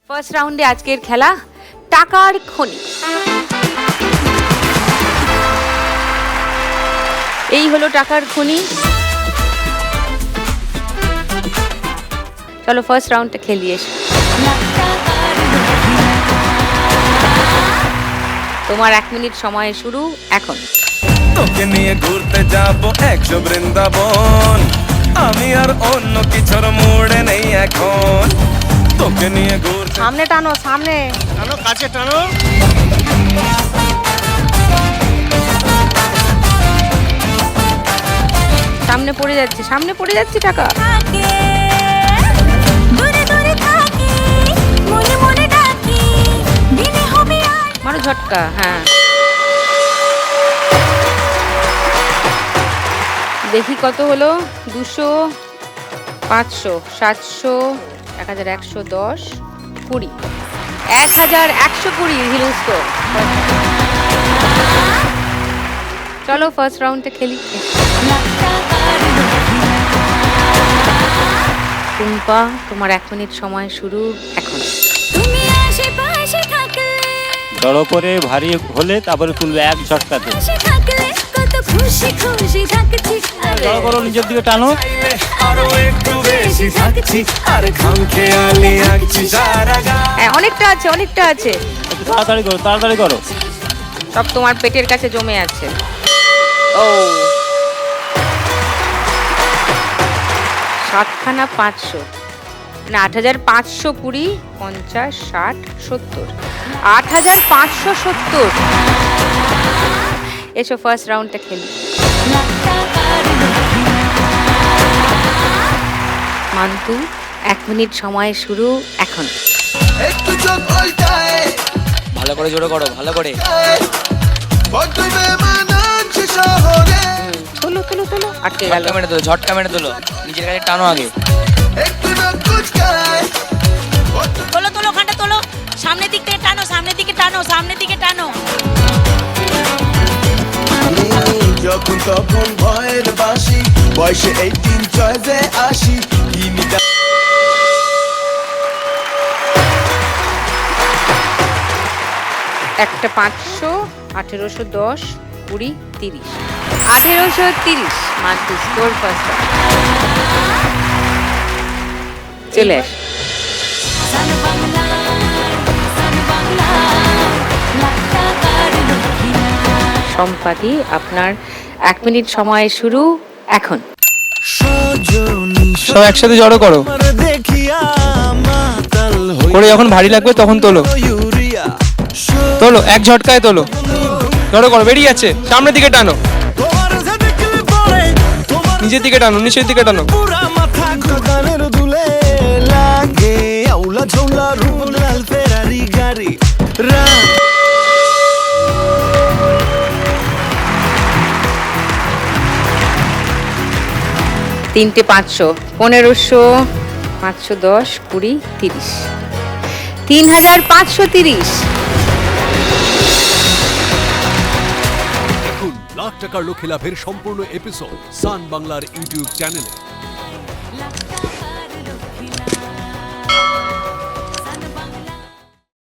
First রাউন্ডে আজকের খেলা টাকার খনি। এই হলো টাকার খনি। চলো ফার্স্ট রাউন্ডটা খেলি এসো। তোমার 1 মিনিট সময় শুরু এখন। তোকে নিয়ে ঘুরতে যাব 100 বৃন্দাবন, আমি আর অন্য কিছুর মুড়ে নেই এখন। তোকে নিয়ে ঘুরতে সামনে টানো, সামনে টানো, কাছে টানো। সামনে পড়ে যাচ্ছে, সামনে পড়ে যাচ্ছে টাকা। মারো ঝটকা। হ্যাঁ, দেখি কত হলো। 200, 500, 700, 1110, 20, 1120 হিলুস্তো। চলো ফার্স্ট রাউন্ডে খেলি। টুম্পা, তোমার 1 মিনিট সময় শুরু এখন। জড়ো করে ভারী হলে তারপরে তুলবে এক ঝটকাতে। জড়ো করো, নিজের দিকে টানো। আরো একটু বেশি থাকছি, আর খাম খেয়ালি আঁকছি সারা গা। হ্যাঁ, অনেকটা আছে, অনেকটা আছে। একটু তাড়াতাড়ি করো, তাড়াতাড়ি করো। সব তোমার পেটের কাছে জমে আছে। ও 7খানা 500, মানে 8520, 50, 60, 70, 8570। এসো ফার্স্ট রাউন্ডটা খেলি। মান্তু, 1 মিনিট সময় শুরু এখন। একটু চোখ উল্টায়, ভালো করে জোরে করো, ভালো করে। বড্ড বেমানানছে শহরে। তোলো তোলো তোলো, আটকে গেল। ঝটকা মেরে তোলো, ঝটকা মেরে তোলো, নিজের কাছে টানো আগে। একটু না কুচকায়, তোলো তোলো, ওখানটা তোলো, সামনের দিক থেকে টানো, সামনের দিকে টানো, সামনের দিকে টানো। যখন তখন ভয়ের বাসি, বয়সে 18 চয়েসে আসি। একটা 500, 1810, 20, 30, 1830। মান্তু স্কোর ফার্স্ট। চলে আস। সম্পাদি, আপনার 1 মিনিট সময় শুরু এখন। সব একসাথে জড়ো করো, করে যখন ভারী লাগবে তখন তোলো। তোলো, এক ঝটকায় তোলো। জড়ো করো, বেরিয়ে যাচ্ছে। সামনের দিকে টানো, নিজের দিকে টানো, নিচের দিকে টানো। তিনটে 500, 1500, 510, 20, 30, 3530। দেখুন লাখ টাকার লক্ষ্য লাভের সম্পূর্ণ এপিসোড সান বাংলার ইউটিউব চ্যানেলে।